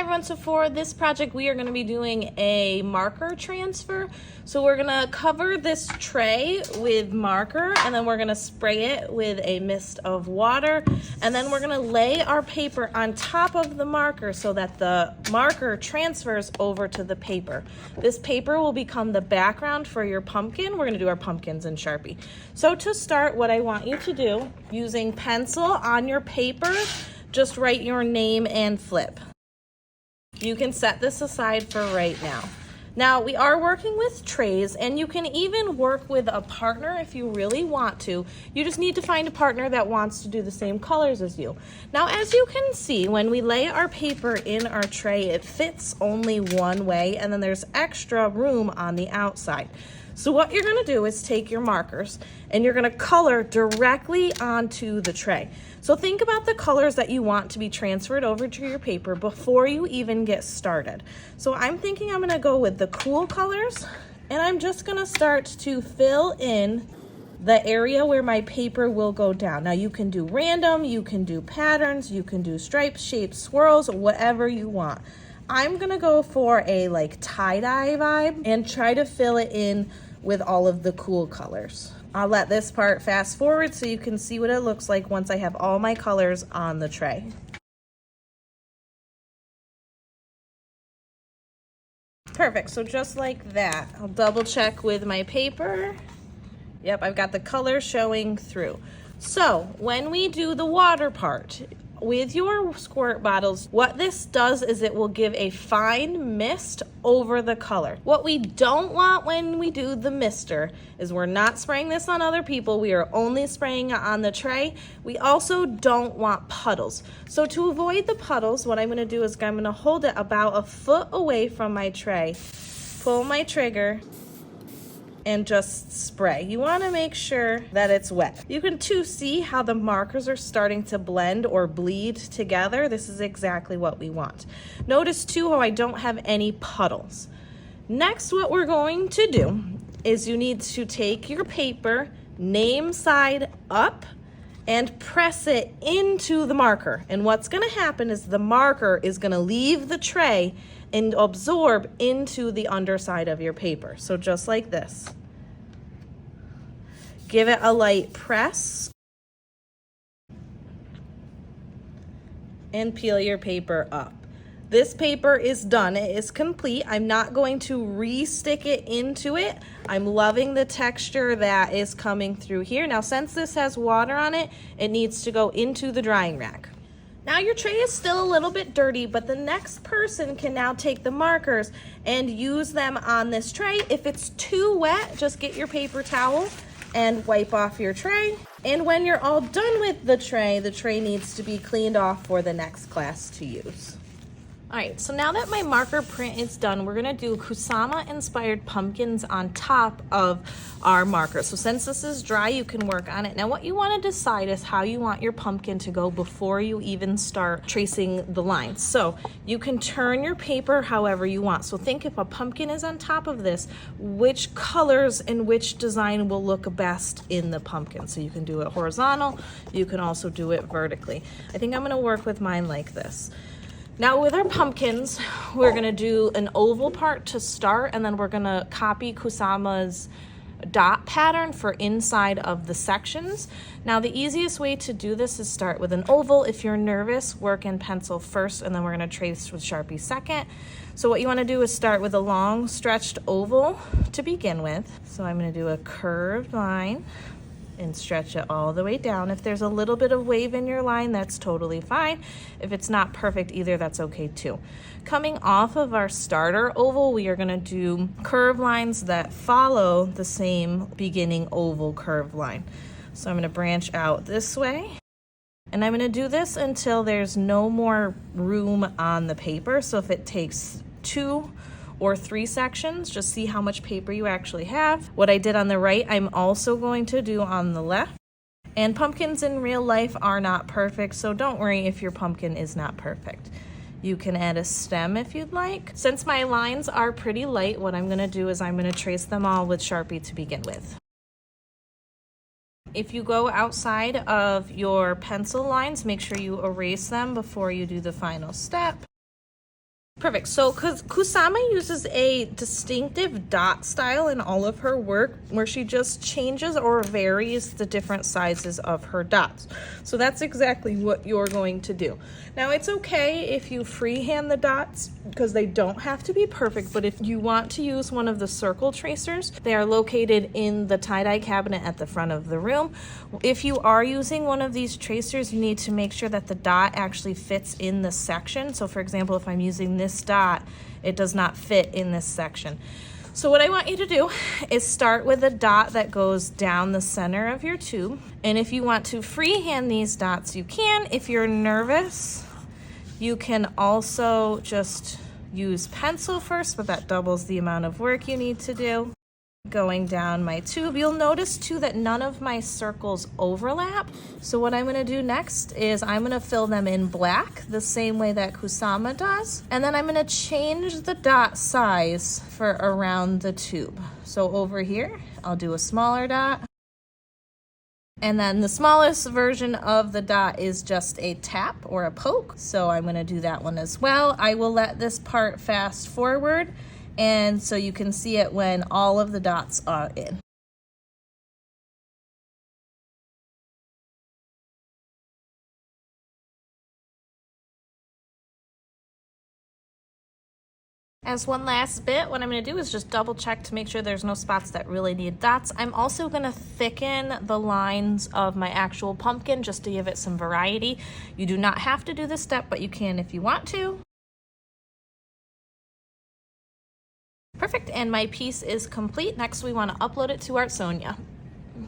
everyone, so for this project we are going to be doing a marker transfer. So we're going to cover this tray with marker, and then we're going to spray it with a mist of water, and then we're going to lay our paper on top of the marker so that the marker transfers over to the paper. This paper will become the background for your pumpkin. We're going to do our pumpkins in Sharpie. So to start, what I want you to do, using pencil on your paper, just write your name and flip. You can set this aside for right now. Now, we are working with trays, and you can even work with a partner if you really want to. You just need to find a partner that wants to do the same colors as you. Now, as you can see, when we lay our paper in our tray, it fits only one way, and then there's extra room on the outside. So what you're going to do is take your markers and you're going to color directly onto the tray. So think about the colors that you want to be transferred over to your paper before you even get started. So I'm thinking I'm going to go with the cool colors, and I'm just going to start to fill in the area where my paper will go down. Now you can do random, you can do patterns, you can do stripes, shapes, swirls, whatever you want. I'm gonna go for a like tie-dye vibe and try to fill it in with all of the cool colors. I'll let this part fast forward so you can see what it looks like once I have all my colors on the tray. Perfect, so just like that. I'll double check with my paper. Yep, I've got the colors showing through. So when we do the water part, with your squirt bottles, what this does is it will give a fine mist over the color. What we don't want when we do the mister is we're not spraying this on other people. We are only spraying it on the tray. We also don't want puddles. So to avoid the puddles, what I'm going to do is I'm going to hold it about a foot away from my tray, pull my trigger, and just spray. You want to make sure that it's wet. You can too see how the markers are starting to blend or bleed together. This is exactly what we want. Notice too how I don't have any puddles. Next, what we're going to do is you need to take your paper, name side up, and press it into the marker. And what's going to happen is the marker is going to leave the tray and absorb into the underside of your paper. So just like this. Give it a light press and peel your paper up. This paper is done. It is complete. I'm not going to re-stick it into it. I'm loving the texture that is coming through here. Now, since this has water on it, it needs to go into the drying rack. Now your tray is still a little bit dirty, but the next person can now take the markers and use them on this tray. If it's too wet, just get your paper towel and wipe off your tray. And when you're all done with the tray needs to be cleaned off for the next class to use. All right, so now that my marker print is done, we're gonna do Kusama inspired pumpkins on top of our marker. So since this is dry, you can work on it. Now what you wanna decide is how you want your pumpkin to go before you even start tracing the lines. So you can turn your paper however you want. So think if a pumpkin is on top of this, which colors and which design will look best in the pumpkin. So you can do it horizontal, you can also do it vertically. I think I'm gonna work with mine like this. Now with our pumpkins, we're gonna do an oval part to start, and then we're gonna copy Kusama's dot pattern for inside of the sections. Now the easiest way to do this is start with an oval. If you're nervous, work in pencil first, and then we're gonna trace with Sharpie second. So what you wanna do is start with a long stretched oval to begin with. So I'm gonna do a curved line and stretch it all the way down. If there's a little bit of wave in your line, that's totally fine. If it's not perfect either, that's okay too. Coming off of our starter oval, we are gonna do curve lines that follow the same beginning oval curved line. So I'm gonna branch out this way, and I'm gonna do this until there's no more room on the paper. So if it takes 2 or 3 sections, just see how much paper you actually have. What I did on the right, I'm also going to do on the left. And pumpkins in real life are not perfect, so don't worry if your pumpkin is not perfect. You can add a stem if you'd like. Since my lines are pretty light, what I'm gonna do is I'm gonna trace them all with Sharpie to begin with. If you go outside of your pencil lines, make sure you erase them before you do the final step. Perfect. So Kusama uses a distinctive dot style in all of her work where she just changes or varies the different sizes of her dots. So that's exactly what you're going to do. Now it's okay if you freehand the dots because they don't have to be perfect, but if you want to use one of the circle tracers, they are located in the tie-dye cabinet at the front of the room. If you are using one of these tracers, you need to make sure that the dot actually fits in the section. So for example, if I'm using this dot, it does not fit in this section. So what I want you to do is start with a dot that goes down the center of your tube. And if you want to freehand these dots, you can. If you're nervous, you can also just use pencil first, but that doubles the amount of work you need to do. Going down my tube, you'll notice too that none of my circles overlap. So what I'm gonna do next is I'm gonna fill them in black the same way that Kusama does. And then I'm gonna change the dot size for around the tube. So over here, I'll do a smaller dot. And then the smallest version of the dot is just a tap or a poke. So I'm gonna do that one as well. I will let this part fast forward, and so you can see it when all of the dots are in. As one last bit, what I'm going to do is just double check to make sure there's no spots that really need dots. I'm also going to thicken the lines of my actual pumpkin just to give it some variety. You do not have to do this step, but you can if you want to. Perfect, and my piece is complete. Next we want to upload it to Artsonia.